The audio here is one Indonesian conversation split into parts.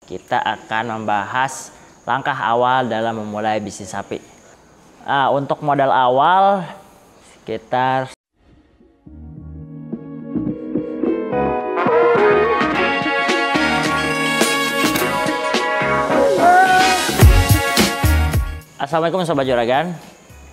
kita akan membahas langkah awal dalam memulai bisnis sapi. Untuk modal awal sekitar Assalamualaikum Sobat Juragan.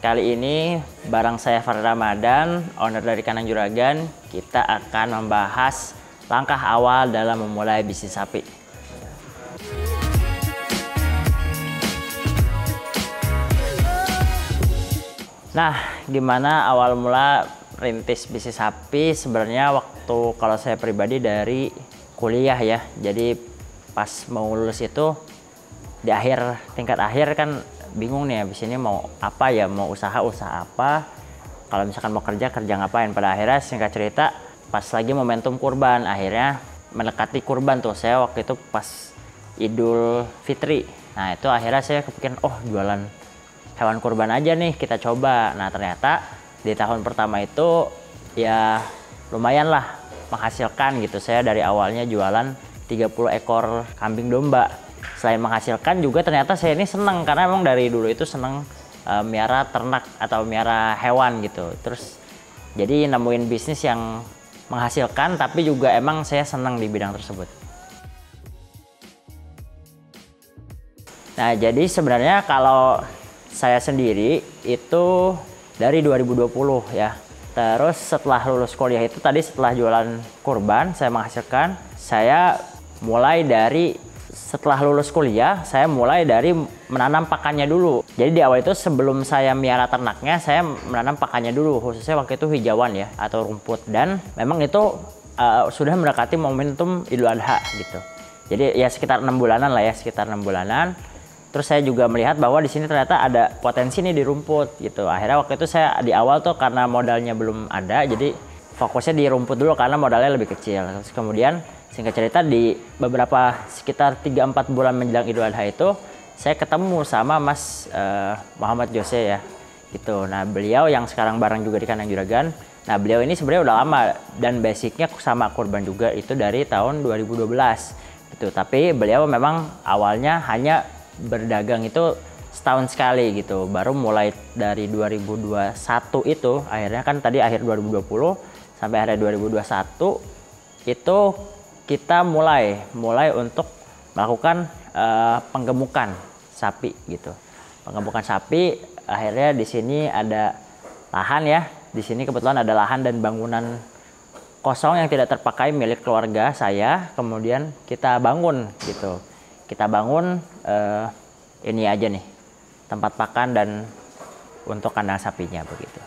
Kali ini bareng saya Fard Ramadan, owner dari Kandang Juragan. Kita akan membahas langkah awal dalam memulai bisnis sapi. Nah, gimana awal mula rintis bisnis sapi? Sebenarnya waktu kalau saya pribadi dari kuliah ya. Jadi pas mau lulus itu di tingkat akhir kan bingung nih habis ini mau apa ya, mau usaha apa, kalau misalkan mau kerja ngapain. Pada akhirnya singkat cerita pas lagi momentum kurban, akhirnya mendekati kurban tuh, saya waktu itu pas Idul Fitri. Nah itu akhirnya saya kepikiran, oh jualan hewan kurban aja nih, kita coba. Nah ternyata di tahun pertama itu ya lumayan lah menghasilkan gitu. Saya dari awalnya jualan 30 ekor kambing domba. Selain menghasilkan juga ternyata saya ini seneng, karena emang dari dulu itu seneng miara ternak atau miara hewan gitu. Terus jadi nemuin bisnis yang menghasilkan tapi juga emang saya seneng di bidang tersebut. Nah jadi sebenarnya kalau saya sendiri itu dari 2020 ya. Terus setelah lulus kuliah itu tadi, setelah jualan kurban saya menghasilkan, saya mulai dari setelah lulus kuliah, saya mulai dari menanam pakannya dulu. Jadi di awal itu sebelum saya miara ternaknya, saya menanam pakannya dulu, khususnya waktu itu hijauan ya, atau rumput. Dan memang itu sudah mendekati momentum Idul Adha gitu. Jadi ya sekitar 6 bulanan lah ya, sekitar 6 bulanan. Terus saya juga melihat bahwa di sini ternyata ada potensi nih di rumput gitu. Akhirnya waktu itu saya di awal tuh karena modalnya belum ada, jadi fokusnya di rumput dulu karena modalnya lebih kecil. Terus kemudian singkat cerita di beberapa sekitar 3-4 bulan menjelang Idul Adha itu saya ketemu sama Mas Muhammad Jose ya gitu. Nah beliau yang sekarang bareng juga di Kandang Juragan. Nah beliau ini sebenarnya udah lama dan basicnya sama kurban juga, itu dari tahun 2012 gitu. Tapi beliau memang awalnya hanya berdagang itu setahun sekali gitu. Baru mulai dari 2021 itu, akhirnya kan tadi akhir 2020 sampai akhir 2021 itu kita mulai untuk melakukan penggemukan sapi gitu. Penggemukan sapi, akhirnya di sini ada lahan ya. Di sini kebetulan ada lahan dan bangunan kosong yang tidak terpakai milik keluarga saya. Kemudian kita bangun gitu. Kita bangun ini aja nih, tempat pakan dan untuk kandang sapinya begitu.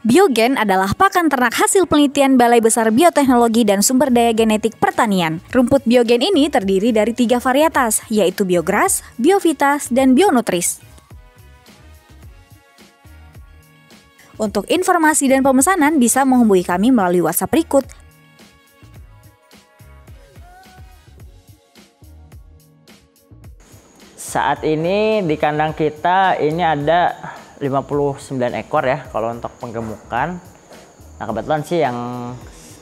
Biogen adalah pakan ternak hasil penelitian Balai Besar Bioteknologi dan Sumber Daya Genetik Pertanian. Rumput Biogen ini terdiri dari 3 varietas, yaitu Biogras, Biovitas, dan Bionutris. Untuk informasi dan pemesanan bisa menghubungi kami melalui WhatsApp berikut. Saat ini di kandang kita ini ada 59 ekor ya kalau untuk penggemukan. Nah kebetulan sih yang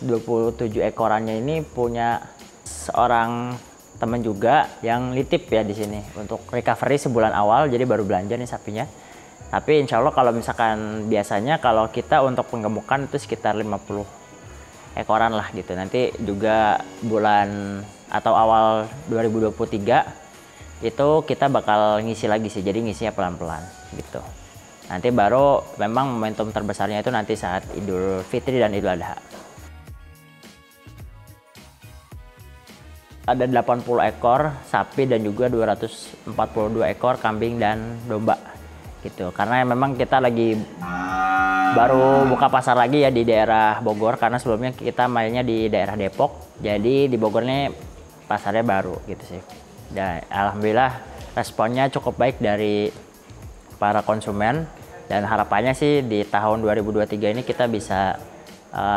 27 ekorannya ini punya seorang teman juga yang nitip ya di sini untuk recovery sebulan awal, jadi baru belanja nih sapinya. Tapi insya Allah kalau misalkan biasanya kalau kita untuk penggemukan itu sekitar 50 ekoran lah gitu. Nanti juga bulan atau awal 2023 itu kita bakal ngisi lagi sih, jadi ngisinya pelan-pelan gitu. Nanti baru memang momentum terbesarnya itu nanti saat Idul Fitri dan Idul Adha. Ada 80 ekor sapi dan juga 242 ekor kambing dan domba gitu. Karena memang kita lagi baru buka pasar lagi ya di daerah Bogor, karena sebelumnya kita mainnya di daerah Depok. Jadi di Bogor ini pasarnya baru gitu sih. Dan alhamdulillah responnya cukup baik dari para konsumen, dan harapannya sih di tahun 2023 ini kita bisa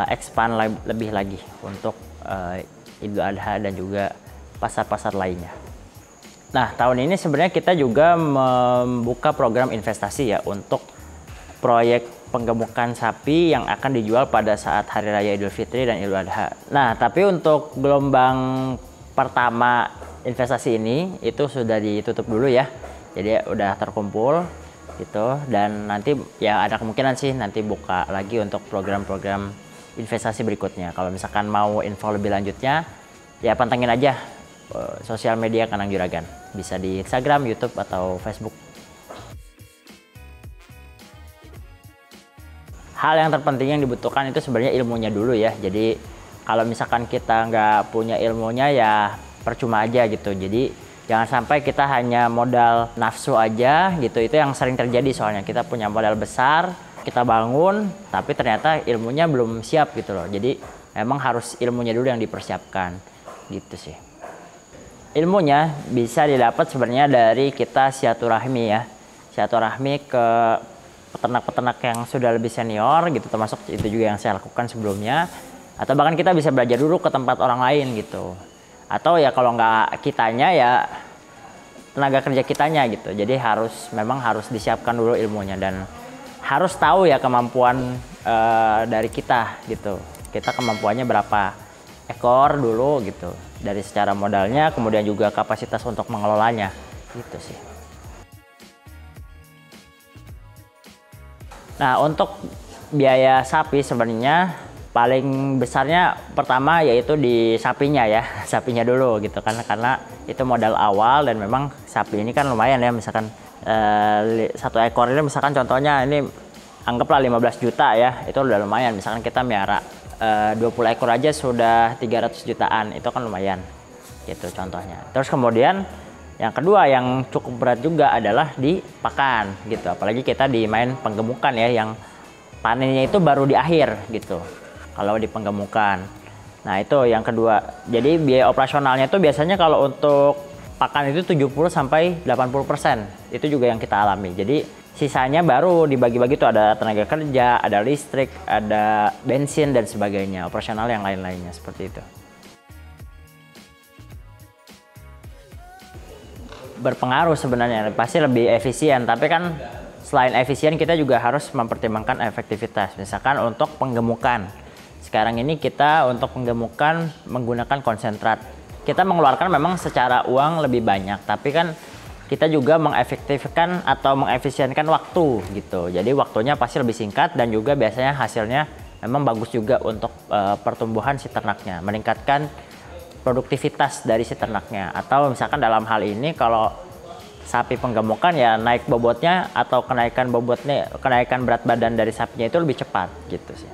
expand lebih lagi untuk Idul Adha dan juga pasar-pasar lainnya. Nah tahun ini sebenarnya kita juga membuka program investasi ya untuk proyek penggemukan sapi yang akan dijual pada saat Hari Raya Idul Fitri dan Idul Adha. Nah tapi untuk gelombang pertama investasi ini itu sudah ditutup dulu ya. Jadi udah terkumpul gitu, dan nanti ya ada kemungkinan sih nanti buka lagi untuk program-program investasi berikutnya. Kalau misalkan mau info lebih lanjutnya ya pantengin aja sosial media Kanang Juragan. Bisa di Instagram, YouTube atau Facebook. Hal yang terpenting yang dibutuhkan itu sebenarnya ilmunya dulu ya. Jadi kalau misalkan kita nggak punya ilmunya ya percuma aja gitu. Jadi jangan sampai kita hanya modal nafsu aja gitu. Itu yang sering terjadi soalnya. Kita punya modal besar, kita bangun, tapi ternyata ilmunya belum siap gitu loh. Jadi memang harus ilmunya dulu yang dipersiapkan gitu sih. Ilmunya bisa didapat sebenarnya dari kita silaturahmi ya. Silaturahmi ke peternak-peternak yang sudah lebih senior gitu, termasuk itu juga yang saya lakukan sebelumnya. Atau bahkan kita bisa belajar dulu ke tempat orang lain gitu. Atau ya kalau nggak kitanya ya tenaga kerja kitanya gitu. Jadi memang harus disiapkan dulu ilmunya, dan harus tahu ya kemampuan dari kita gitu. Kita kemampuannya berapa ekor dulu gitu. Dari secara modalnya, kemudian juga kapasitas untuk mengelolanya gitu sih. Nah, untuk biaya sapi sebenarnya paling besarnya pertama yaitu di sapinya ya, sapinya dulu gitu kan, karena itu modal awal, dan memang sapi ini kan lumayan ya, misalkan satu ekor ini misalkan contohnya ini anggaplah 15 juta ya, itu udah lumayan. Misalkan kita miara 20 ekor aja sudah 300 jutaan, itu kan lumayan gitu contohnya. Terus kemudian yang kedua yang cukup berat juga adalah di pakan gitu, apalagi kita di main penggemukan ya, yang panennya itu baru di akhir gitu kalau di penggemukan. Nah itu yang kedua. Jadi biaya operasionalnya itu biasanya kalau untuk pakan itu 70-80%. Itu juga yang kita alami. Jadi sisanya baru dibagi-bagi tuh, ada tenaga kerja, ada listrik, ada bensin dan sebagainya. Operasional yang lain-lainnya seperti itu. Berpengaruh sebenarnya, pasti lebih efisien. Tapi kan selain efisien kita juga harus mempertimbangkan efektivitas. Misalkan untuk penggemukan. Sekarang ini kita untuk penggemukan menggunakan konsentrat. Kita mengeluarkan memang secara uang lebih banyak, tapi kan kita juga mengefektifkan atau mengefisienkan waktu gitu. Jadi waktunya pasti lebih singkat, dan juga biasanya hasilnya memang bagus juga untuk pertumbuhan si ternaknya, meningkatkan produktivitas dari si ternaknya. Atau misalkan dalam hal ini kalau sapi penggemukan ya naik bobotnya atau kenaikan berat badan dari sapinya itu lebih cepat gitu sih.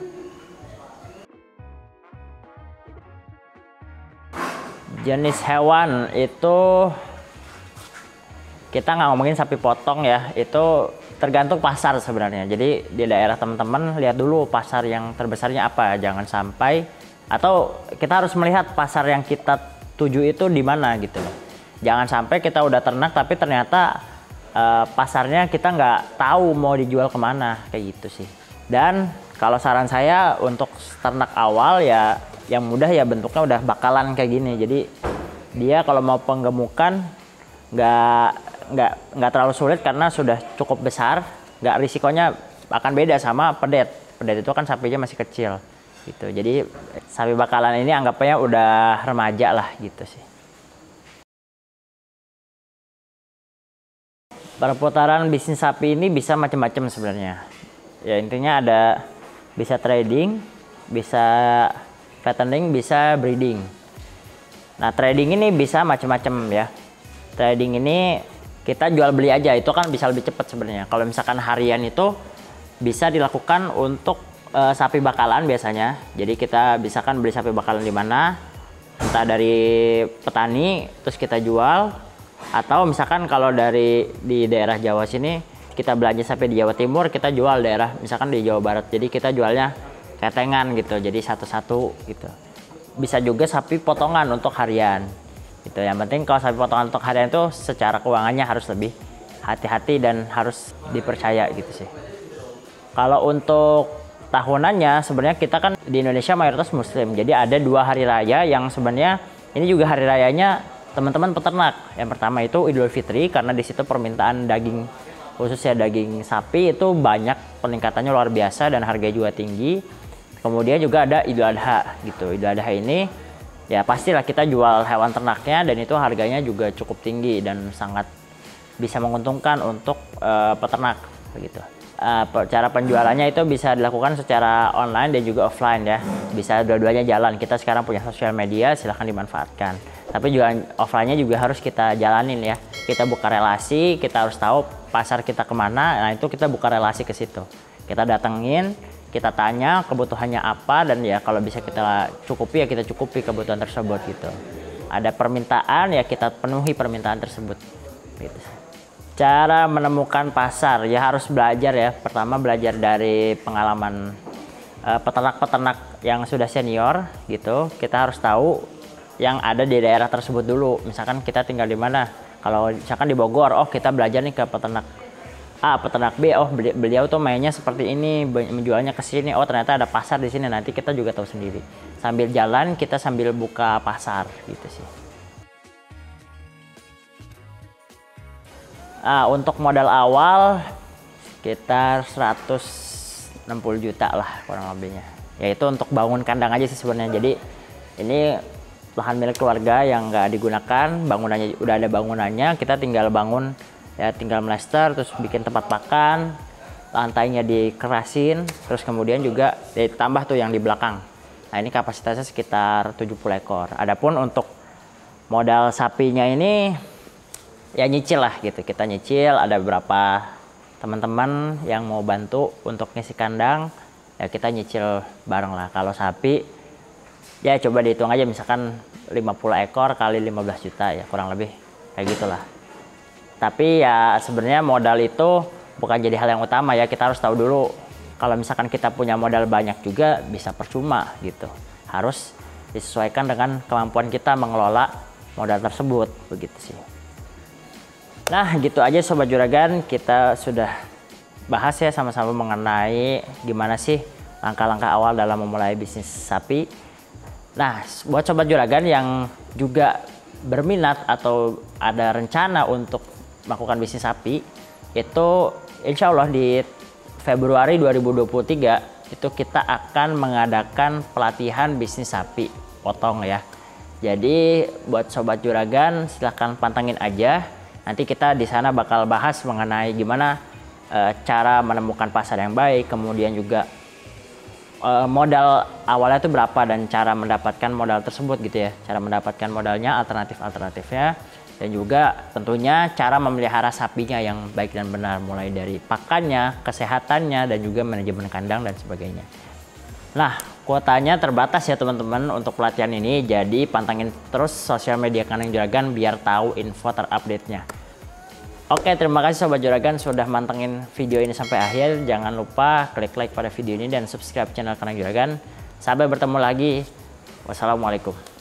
Jenis hewan itu kita nggak ngomongin sapi potong ya, itu tergantung pasar sebenarnya. Jadi di daerah teman-teman lihat dulu pasar yang terbesarnya apa, jangan sampai, atau kita harus melihat pasar yang kita tuju itu di mana gitu loh. Jangan sampai kita udah ternak tapi ternyata pasarnya kita nggak tahu mau dijual kemana, kayak gitu sih. Dan kalau saran saya untuk ternak awal ya yang mudah ya, bentuknya udah bakalan kayak gini. Jadi dia kalau mau penggemukan nggak terlalu sulit karena sudah cukup besar, nggak risikonya akan beda sama pedet. Pedet itu kan sapinya masih kecil gitu. Jadi sapi bakalan ini anggapnya udah remaja lah gitu sih. Perputaran bisnis sapi ini bisa macam-macam sebenarnya. Ya intinya bisa trading, bisa fattening, bisa breeding. Nah trading ini bisa macam-macam ya. Trading ini kita jual beli aja, itu kan bisa lebih cepat sebenarnya. Kalau misalkan harian itu bisa dilakukan untuk sapi bakalan biasanya. Jadi kita bisa kan beli sapi bakalan di mana, entah dari petani terus kita jual, atau misalkan kalau di daerah Jawa sini kita belanja sapi di Jawa Timur, kita jual daerah misalkan di Jawa Barat. Jadi kita jualnya ketengan gitu, jadi satu-satu gitu. Bisa juga sapi potongan untuk harian gitu. Yang penting kalau sapi potongan untuk harian itu secara keuangannya harus lebih hati-hati dan harus dipercaya gitu sih. Kalau untuk tahunannya sebenarnya kita kan di Indonesia mayoritas muslim, jadi ada 2 hari raya yang sebenarnya ini juga hari rayanya teman-teman peternak. Yang pertama itu Idul Fitri, karena di situ permintaan daging, khususnya daging sapi itu banyak, peningkatannya luar biasa dan harganya juga tinggi. Kemudian juga ada Idul Adha gitu. Idul Adha ini ya pastilah kita jual hewan ternaknya, dan itu harganya juga cukup tinggi dan sangat bisa menguntungkan untuk peternak begitu. Cara penjualannya itu bisa dilakukan secara online dan juga offline ya, bisa dua-duanya jalan. Kita sekarang punya sosial media, silahkan dimanfaatkan, tapi juga offline-nya juga harus kita jalanin ya. Kita buka relasi, kita harus tahu pasar kita kemana, nah itu kita buka relasi ke situ, kita datengin, kita tanya kebutuhannya apa, dan ya kalau bisa kita cukupi ya kita cukupi kebutuhan tersebut gitu. Ada permintaan ya kita penuhi permintaan tersebut gitu. Cara menemukan pasar ya harus belajar ya. Pertama belajar dari pengalaman peternak-peternak yang sudah senior gitu. Kita harus tahu yang ada di daerah tersebut dulu. Misalkan kita tinggal di mana. Kalau misalkan di Bogor, oh kita belajar nih ke peternak A, peternak B, oh beliau tuh mainnya seperti ini, menjualnya ke sini. Oh ternyata ada pasar di sini. Nanti kita juga tahu sendiri. Sambil jalan kita sambil buka pasar gitu sih. Untuk modal awal sekitar 160 juta lah kurang lebihnya. Yaitu untuk bangun kandang aja sih sebenarnya. Jadi ini lahan milik keluarga yang nggak digunakan, bangunannya udah ada bangunannya, kita tinggal bangun ya, tinggal melester, terus bikin tempat pakan, lantainya dikerasin, terus kemudian juga ditambah tuh yang di belakang. Nah ini kapasitasnya sekitar 70 ekor. Adapun untuk modal sapinya ini ya nyicil lah gitu, kita nyicil, ada beberapa teman-teman yang mau bantu untuk ngisi kandang ya kita nyicil bareng lah. Kalau sapi ya coba dihitung aja, misalkan 50 ekor kali 15 juta ya kurang lebih kayak gitulah. Tapi ya sebenarnya modal itu bukan jadi hal yang utama ya, kita harus tahu dulu kalau misalkan kita punya modal banyak juga bisa percuma gitu, harus disesuaikan dengan kemampuan kita mengelola modal tersebut begitu sih. Nah gitu aja Sobat Juragan, kita sudah bahas ya sama-sama mengenai gimana sih langkah-langkah awal dalam memulai bisnis sapi. Nah buat Sobat Juragan yang juga berminat atau ada rencana untuk melakukan bisnis sapi, itu insya Allah di Februari 2023 itu kita akan mengadakan pelatihan bisnis sapi potong ya. Jadi buat Sobat Juragan silahkan pantengin aja. Nanti kita di sana bakal bahas mengenai gimana cara menemukan pasar yang baik, kemudian juga modal awalnya itu berapa dan cara mendapatkan modal tersebut gitu ya. Cara mendapatkan modalnya, alternatif-alternatifnya, dan juga tentunya cara memelihara sapinya yang baik dan benar, mulai dari pakannya, kesehatannya, dan juga manajemen kandang dan sebagainya. Nah, kuotanya terbatas ya teman-teman untuk pelatihan ini, jadi pantengin terus sosial media Kandang Juragan biar tahu info terupdate-nya. Oke, terima kasih Sobat Juragan sudah mantengin video ini sampai akhir. Jangan lupa klik like pada video ini dan subscribe channel Kandang Juragan. Sampai bertemu lagi. Wassalamualaikum.